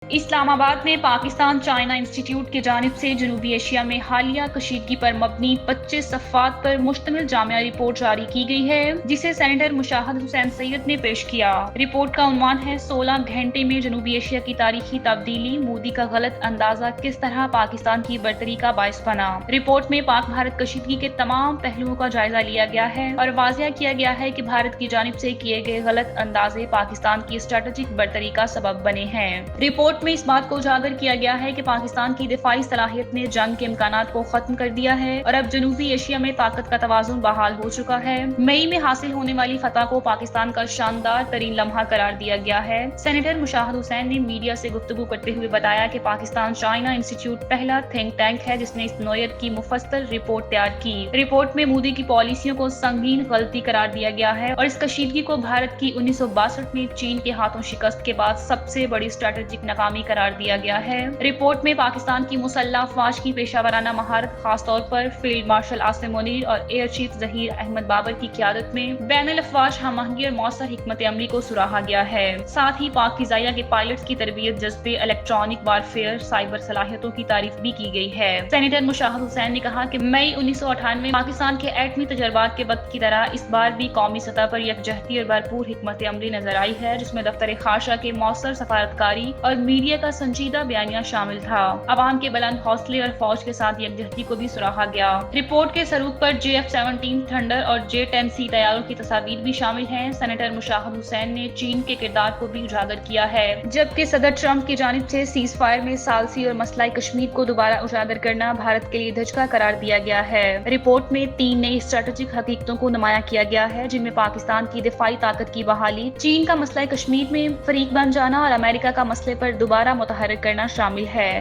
اسلام آباد میں Pakistan China institute کی جانب سے جنوبی ایشیا میں حالیہ کشیدگی پر مبنی 25 صفحات پر مشتمل جامعہ رپورٹ جاری کی گئی ہے، جسے سینیٹر مشاہد حسین سید نے پیش کیا۔ رپورٹ کا عنوان ہے 16 گھنٹے میں جنوبی ایشیا کی تاریخی تبدیلی، مودی کا غلط اندازہ کس طرح پاکستان کی برتری کا باعث بنا۔ رپورٹ میں پاک بھارت کشیدگی کے تمام پہلوؤں کا جائزہ لیا گیا ہے اور واضح کیا گیا ہے کہ بھارت کی جانب سے کیے گئے غلط اندازے پاکستان کی اسٹریٹجک برتری کا سبب بنے ہیں۔ رپورٹ میں اس بات کو اجاگر کیا گیا ہے کہ پاکستان کی دفاعی صلاحیت نے جنگ کے امکانات کو ختم کر دیا ہے اور اب جنوبی ایشیا میں طاقت کا توازن بحال ہو چکا ہے۔ مئی میں حاصل ہونے والی فتح کو پاکستان کا شاندار ترین لمحہ قرار دیا گیا ہے۔ سینیٹر مشاہد حسین نے میڈیا سے گفتگو کرتے ہوئے بتایا کہ پاکستان چائنا انسٹیٹیوٹ پہلا تھنک ٹینک ہے جس نے اس نوعیت کی مفصل رپورٹ تیار کی۔ رپورٹ میں مودی کی پالیسیوں کو سنگین غلطی قرار دیا گیا ہے اور اس کشیدگی کو بھارت کی 1962 میں چین کے ہاتھوں شکست کے بعد سب سے بڑی اسٹریٹجک ناکامی قرار دیا گیا ہے۔ رپورٹ میں پاکستان کی مسلح افواج کی پیشہ ورانہ مہارت، خاص طور پر فیلڈ مارشل عاصم منیر اور ایئر چیف ظہیر احمد بابر کی قیادت میں بین الافواج ہم آہنگی اور مؤثر حکمت عملی کو سراہا گیا ہے۔ ساتھ ہی پاک فضائیہ کے پائلٹس کی تربیت، جذبے، الیکٹرانک وارفیئر، سائبر صلاحیتوں کی تعریف بھی کی گئی ہے۔ سینیٹر مشاہد حسین نے کہا کہ مئی 1998 پاکستان کے ایٹمی تجربات کے وقت کی طرح اس بار بھی قومی سطح پر یکجہتی اور بھرپور حکمت عملی نظر آئی ہے، جس میں دفتر خارجہ کے مؤثر سفارتکاری اور میڈیا کا سنجیدہ بیانیہ شامل تھا۔ عوام کے بلند حوصلے اور فوج کے ساتھ یکجہتی کو بھی سراہا گیا۔ رپورٹ کے سروق پر JF-17 تھنڈر اور J-10C طیاروں کی تصاویر بھی شامل ہیں۔ سینیٹر مشاہد حسین نے چین کے کردار کو بھی اجاگر کیا ہے، جبکہ صدر ٹرمپ کی جانب سے سیز فائر میں ثالثی اور مسئلہ کشمیر کو دوبارہ اجاگر کرنا بھارت کے لیے دھچکا قرار دیا گیا ہے۔ رپورٹ میں 3 نئی اسٹریٹجک حقیقتوں کو نمایاں کیا گیا ہے، جن میں پاکستان کی دفاعی طاقت کی بحالی، چین کا مسئلہ کشمیر میں فریق بن جانا اور امریکہ کا مسئلے پر دوبارہ متحرک کرنا شامل ہے۔